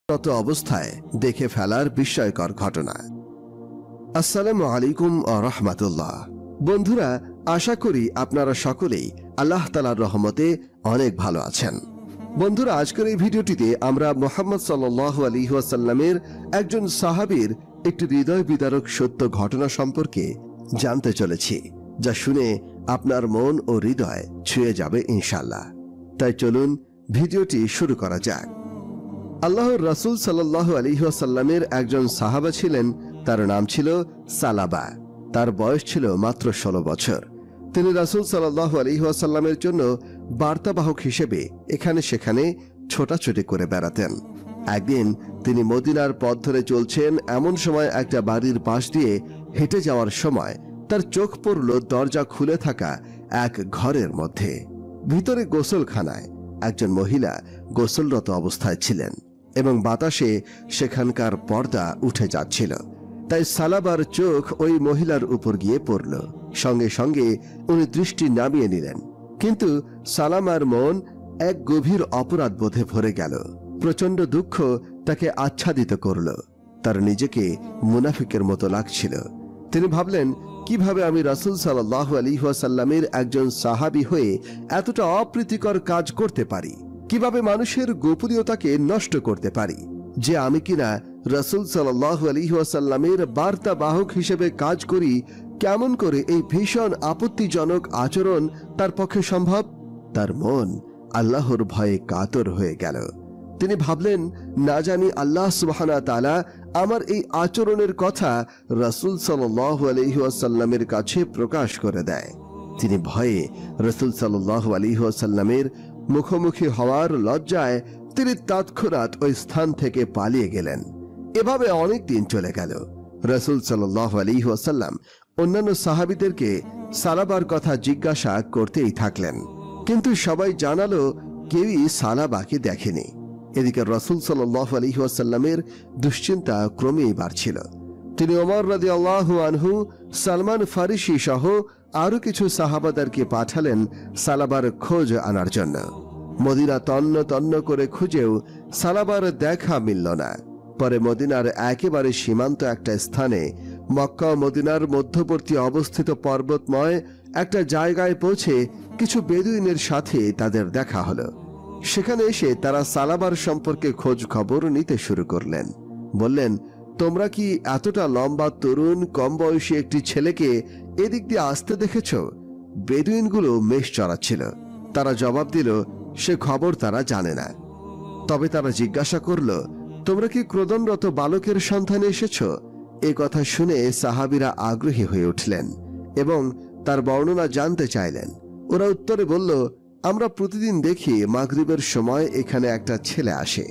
তত অবস্থায় দেখে ফেলার বিস্ময়কর ঘটনা। আসসালামু আলাইকুম ওয়া রাহমাতুল্লাহ। বন্ধুরা, আশা করি আপনারা সকলেই আল্লাহ তাআলার রহমতে অনেক ভালো আছেন। বন্ধুরা, আজকের এই ভিডিওটিতে আমরা মুহাম্মদ সাল্লাল্লাহু আলাইহি ওয়াসাল্লামের একজন সাহাবীর একটি হৃদয় বিদারক সত্য ঘটনা সম্পর্কে জানতে চলেছি, যা শুনে আপনার মন ও হৃদয় ছুঁয়ে যাবে ইনশাআল্লাহ। তাই চলুন ভিডিওটি শুরু করা যাক। আল্লাহর রাসূল সাল্লাল্লাহু আলাইহি ওয়াসাল্লামের একজন সাহাবা ছিলেন, তার নাম ছিল সালাবা। তার বয়স ছিল মাত্র 16 বছর। তিনি রাসূল সাল্লাল্লাহু আলাইহি ওয়াসাল্লামের জন্য বার্তাবাহক হিসেবে এখানে সেখানে ছোটাছুটি করে বেড়াতেন। একদিন তিনি মদিনার পথ ধরে চলছেন, এমন সময় একটা বাড়ির পাশ দিয়ে হেঁটে যাওয়ার সময় তার চোখ পড়ল দরজা খুলে থাকা এক ঘরের মধ্যে। ভিতরে গোসলখানায় একজন মহিলা গোসলরত অবস্থায় ছিলেন এবং বাতাসে সেখানকার পর্দা উঠে যাচ্ছিল। তাই সালাবার চোখ ওই মহিলার উপর গিয়ে পড়ল। সঙ্গে সঙ্গে উনি দৃষ্টি নামিয়ে নিলেন, কিন্তু সালামার মন এক গভীর অপরাধ বোধে ভরে গেল। প্রচন্ড দুঃখ তাকে আচ্ছাদিত করল। তার নিজেকে মুনাফিকের মতো লাগছিল। তিনি ভাবলেন, কিভাবে আমি রাসূল সাল্লাল্লাহু আলাইহি ওয়াসাল্লামের একজন সাহাবী হয়ে এতটা অপ্রীতিকর কাজ করতে পারি? কিভাবে মানুষের গোপনীয়তাকে নষ্ট করতে পারি? যে আমি কিনা রাসূল সাল্লাল্লাহু আলাইহি ওয়াসাল্লামের বার্তাবাহক হিসেবে কাজ করি, কেমন করে এই ভীষণ আপত্তিজনক আচরণ তার পক্ষে সম্ভব? তার মন আল্লাহর ভয়ে কাতর হয়ে গেল। তিনি ভাবলেন, না জানি আল্লাহ সুবহানাহু ওয়া তাআলা আমার এই আচরণের কথা রাসূল সাল্লাল্লাহু আলাইহি ওয়াসাল্লামের কাছে প্রকাশ করে দেয়। তিনি ভয়ে রাসূল সাল্লাল্লাহু আলাইহি ওয়াসাল্লামের মুখোমুখি হওয়ার লজ্জায় তিনি তৎক্ষণাৎ ওই স্থান থেকে পালিয়ে গেলেন। এভাবে অনেক দিন চলে গেল। রাসূল সাল্লাল্লাহু আলাইহি ওয়াসাল্লাম অন্যান্য সাহাবীদেরকে সালাবার কথা জিজ্ঞাসা করতেই থাকলেন, কিন্তু সবাই জানালো কেউই সালাবাকে দেখেনি। এদিকে রাসূল সাল্লাল্লাহু আলাইহি ওয়াসাল্লামের দুশ্চিন্তা ক্রমেই বাড়ছিল। তিনি ওমর রাদিয়াল্লাহু আনহু, সালমান ফারিসি সহ আরো কিছু সাহাবাদেরকে পাঠালেন সালাবার খোঁজ আনার জন্য। মদিনা তন্ন তন্ন করে খুঁজেও সালাবার দেখা মিলল না। পরে মদিনার একেবারে সীমান্ত একটা স্থানে, মক্কা ও মদিনার মধ্যবর্তী অবস্থিত পর্বতময় একটা জায়গায় পৌঁছে কিছু বেদুইনের সাথে তাদের দেখা হলো। সেখানে এসে তারা সালাবার সম্পর্কে খোঁজ খবর নিতে শুরু করলেন। বললেন, তোমরা কি এতটা লম্বা তরুণ কম বয়সী একটি ছেলেকে এদিক দিয়ে আসতে দেখেছ? বেদুইনগুলো মেষ চড়াচ্ছিল। তারা জবাব দিল, সে খবর তারা জানে না। তবে তারা জিজ্ঞাসা করল, তোমরা কি ক্রোধনরত বালকের সন্ধানে এসেছ? এ কথা শুনে সাহাবীরা আগ্রহী হয়ে উঠলেন এবং তার বর্ণনা জানতে চাইলেন। ওরা উত্তরে বলল, আমরা প্রতিদিন দেখি মাগরিবের সময় এখানে একটা ছেলে আসে।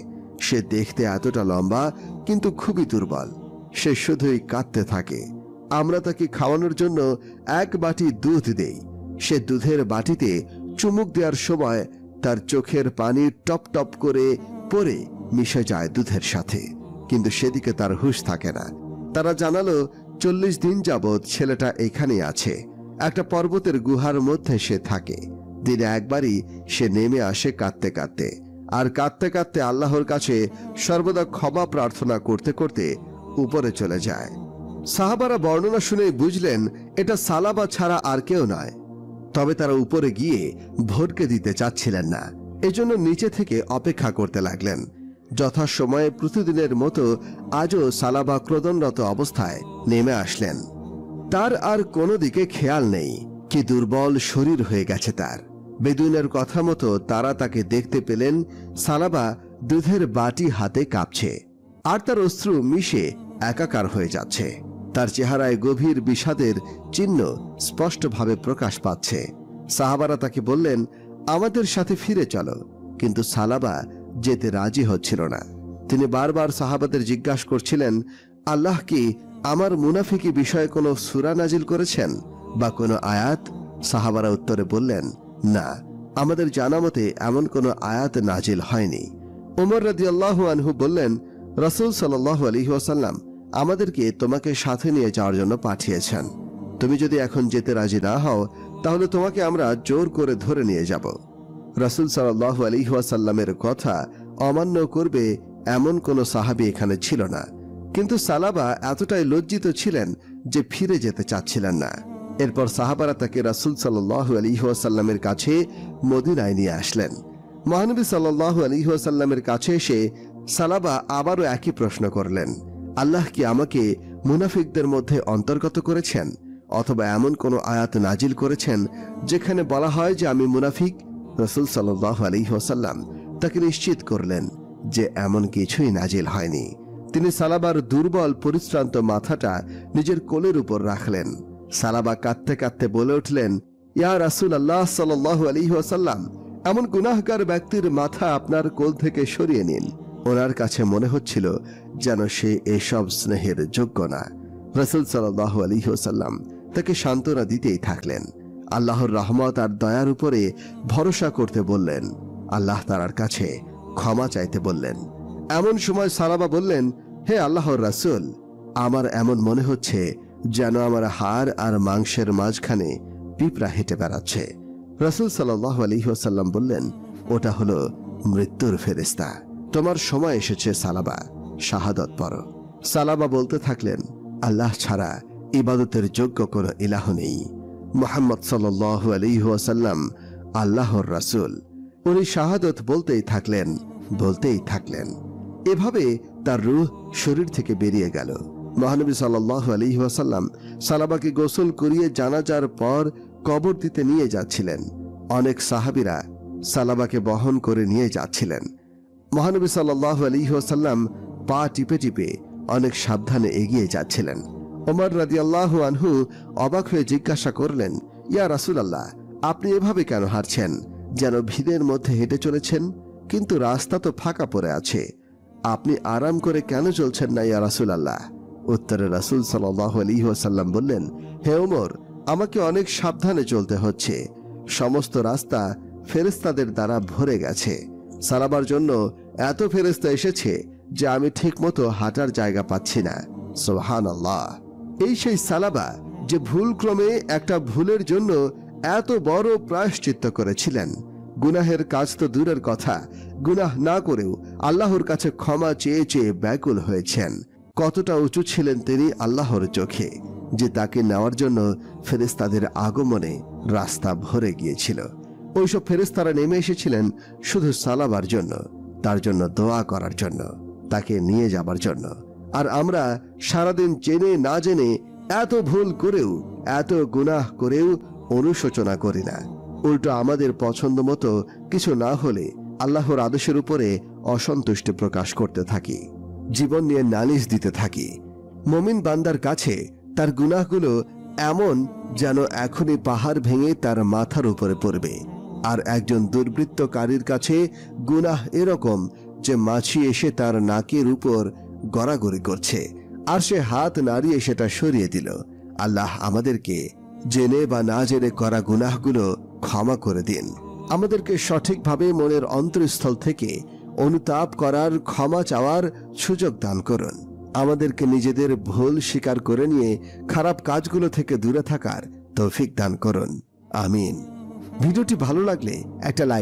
সে দেখতে এতটা লম্বা, কিন্তু খুবই দুর্বল। সে শুধুই কাঁদতে থাকে। আমরা তাকে খাওয়ানোর জন্য এক বাটি দুধ দেই। সে দুধের বাটিতে চুমুক দেওয়ার সময় তার চোখের পানি টপ টপ করে পড়ে মিশে যায় দুধের সাথে, কিন্তু সেদিকে তার হুঁশ থাকে না। তারা জানালো, 40 দিন যাবৎ ছেলেটা এখানেই আছে। একটা পর্বতের গুহার মধ্যে সে থাকে। দিনে একবারই সে নেমে আসে কাঁদতে কাঁদতে, আর কাঁদতে কাঁদতে আল্লাহর কাছে সর্বদা ক্ষমা প্রার্থনা করতে করতে উপরে চলে যায়। সাহাবারা বর্ণনা শুনে বুঝলেন এটা সালাবা ছাড়া আর কেউ নয়। তবে তারা উপরে গিয়ে ভরকে দিতে চাচ্ছিলেন না, এজন্য নিচে থেকে অপেক্ষা করতে লাগলেন। যথাসময়ে প্রতিদিনের মতো আজও সালাবা ক্রোধনরত অবস্থায় নেমে আসলেন। তার আর কোনো দিকে খেয়াল নেই, কি দুর্বল শরীর হয়ে গেছে তার। বেদুইনের কথা মতো তারা তাকে দেখতে পেলেন সালাবা দুধের বাটি হাতে কাঁপছে, আর তার অশ্রু মিশে একাকার হয়ে যাচ্ছে। তার চেহারায় গভীর বিষাদের চিহ্ন স্পষ্টভাবে প্রকাশ পাচ্ছে। সাহাবারা তাকে বললেন, আমাদের সাথে ফিরে চলো, কিন্তু সালাবা যেতে রাজি হচ্ছিল না। তিনি বারবার সাহাবাদের জিজ্ঞাসা করছিলেন, আল্লাহ কি আমার মুনাফিকি বিষয়ে কোনো সূরা নাজিল করেছেন বা কোনো আয়াত? সাহাবারা উত্তরে বললেন, না, আমাদের জানা মতে এমন কোনো আয়াত নাজিল হয়নি। ওমর রাদিয়াল্লাহু আনহু বললেন, রাসূল সাল্লাল্লাহু আলাইহি ওয়াসাল্লাম আমাদেরকে তোমাকে সাথে নিয়ে যাওয়ার জন্য পাঠিয়েছেন। তুমি যদি এখন যেতে রাজি না হও, তাহলে তোমাকে আমরা জোর করে ধরে নিয়ে যাব। রাসূল সাল্লাল্লাহু আলাইহি ওয়াসাল্লামের কথা অমান্য করবে এমন কোনো সাহাবী এখানে ছিল না, কিন্তু সালাবা এতটাই লজ্জিত ছিলেন যে ফিরে যেতে চাচ্ছিলেন না। এরপর সাহাবারা তাকে রাসূল সাল্লাল্লাহু আলাইহি ওয়াসাল্লামের কাছে মদিনায় নিয়ে আসলেন। মহানবী সাল্লাল্লাহু আলাইহি ওয়াসাল্লামের কাছে এসে সালাবা আবারও একই প্রশ্ন করলেন, আল্লাহ কি আমাকে মুনাফিকদের মধ্যে অন্তর্গত করেছেন, অথবা এমন কোনো আয়াত নাজিল করেছেন যেখানে বলা হয় যে আমি মুনাফিক? রাসূল সাল্লাল্লাহু আলাইহি ওয়াসাল্লাম তাকে নিশ্চিত করলেন যে এমন কিছুই নাজিল হয়নি। তিনি সালাবার দুর্বল পরিশ্রান্ত মাথাটা নিজের কোলের উপর রাখলেন। সালাবা কাঁদতে কাঁদতে বলে উঠলেন, ইয়া রাসূলুল্লাহ সাল্লাল্লাহু আলাইহি ওয়াসাল্লাম, এমন গুনাহগার ব্যক্তির মাথা আপনার কোল থেকে সরিয়ে নিন। ওনার কাছে মনে হচ্ছিল যেন সে এসব স্নেহের যোগ্য না। রাসূল সাল্লাল্লাহু আলাইহি ওয়াসাল্লাম তাকে সান্ত্বনা দিতেই থাকলেন। আল্লাহর রহমত আর দয়ার উপরে ভরসা করতে বললেন, আল্লাহ তাআলার কাছে ক্ষমা চাইতে বললেন। এমন সময় সালাবা বললেন, হে আল্লাহর রাসূল, আমার এমন মনে হচ্ছে যেন আমার হাড় আর মাংসের মাঝখানে পিঁপড়া হেঁটে বেড়াচ্ছে। রাসূল সাল্লাল্লাহু আলাইহি ওয়াসাল্লাম বললেন, ওটা হলো মৃত্যুর ফেরেশতা। তোমার সময় এসেছে সালাবা, শাহাদত পড়ো। সালাবা বলতে থাকলেন, আল্লাহ ছাড়া ইবাদতের যোগ্য কোনো ইলাহ নেই। মুহাম্মদ সাল্লাল্লাহু আলাইহি ওয়াসাল্লাম আল্লাহর রাসূল। উনি শাহাদত বলতেই থাকলেন। এভাবে তার রূহ শরীর থেকে বেরিয়ে গেল। মহানবী সাল্লাল্লাহু আলাইহি ওয়াসাল্লাম সালাবাকে গোসল করিয়ে জানাজার পর কবর দিতে নিয়ে যাচ্ছিলেন। অনেক সাহাবীরা সালাবাকে বহন করে নিয়ে যাচ্ছিলেন। মহানবী সাল্লাল্লাহু আলাইহি ওয়াসাল্লাম পা টিপে টিপে অনেক সাবধানে এগিয়ে যাচ্ছিলেন। ওমর রাদিয়াল্লাহু আনহু অবাক হয়ে জিজ্ঞাসা করলেন, ইয়া রাসূলুল্লাহ, আপনি এভাবে কেন হাঁটছেন, যেন ভিড়ের মধ্যে হেঁটে চলেছেন? কিন্তু রাস্তা তো ফাঁকা পড়ে আছে, আপনি আরাম করে কেন চলছেন না ইয়া রাসূলুল্লাহ? উত্তরে রাসূল সাল্লাল্লাহু আলাইহি ওয়াসাল্লাম বললেন, হে ওমর, আমাকে অনেক সাবধানে চলতে হচ্ছে। সমস্ত রাস্তা ফেরেশতাদের দ্বারা ভরে গেছে। সালাবার জন্য এত ফেরেশতা এসেছে যে আমি ঠিকমতো হাঁটার জায়গা পাচ্ছি না। সুবহানাল্লাহ। এই সেই সালাবা যে ভুলক্রমে একটা ভুলের জন্য এত বড় প্রায়শ্চিত্ত করেছিলেন। গুনাহের কাজ তো দূরের কথা, গুনাহ না করেও আল্লাহর কাছে ক্ষমা চেয়ে চেয়ে ব্যাকুল হয়েছেন। কতটা উঁচু ছিলেন তিনি আল্লাহর চোখে যে তাকে নেওয়ার জন্য ফেরেশতাদের আগমনে রাস্তা ভরে গিয়েছিল। ওইসব ফেরেশতারা নেমে এসেছিলেন শুধু সালাবার জন্য, তার জন্য দোয়া করার জন্য, তাকে নিয়ে যাবার জন্য। আর আমরা সারাদিন জেনে না জেনে এত ভুল করেও, এত গুনাহ করেও অনুশোচনা করি না। উল্টো আমাদের পছন্দ মতো কিছু না হলে আল্লাহর আদেশের উপরে অসন্তুষ্টি প্রকাশ করতে থাকি, জীবন নিয়ে নালিশ দিতে থাকি। মুমিন বান্দার কাছে তার গুনাহগুলো এমন যেন এখনই পাহাড় ভেঙে তার মাথার উপরে পড়বে। আর একজন দুর্বৃত্তকারীর কাছে গুনাহ এরকম যে মাছি এসে তার নাকের উপর গড়াগড়ি করছে, আর সে হাত নাড়িয়ে সেটা সরিয়ে দিল। আল্লাহ আমাদেরকে জেনে বা না জেনে করা গুনাহগুলো ক্ষমা করে দিন। আমাদেরকে সঠিকভাবে মনের অন্তরস্থল থেকে অনুতাপ করার, ক্ষমা চাওয়ার সুযোগ দান করুন। আমাদেরকে নিজেদের ভুল স্বীকার করে নিয়ে খারাপ কাজগুলো থেকে দূরে থাকার তৌফিক দান করুন। আমিন। ভিডিওটি ভালো লাগলে একটা লাইক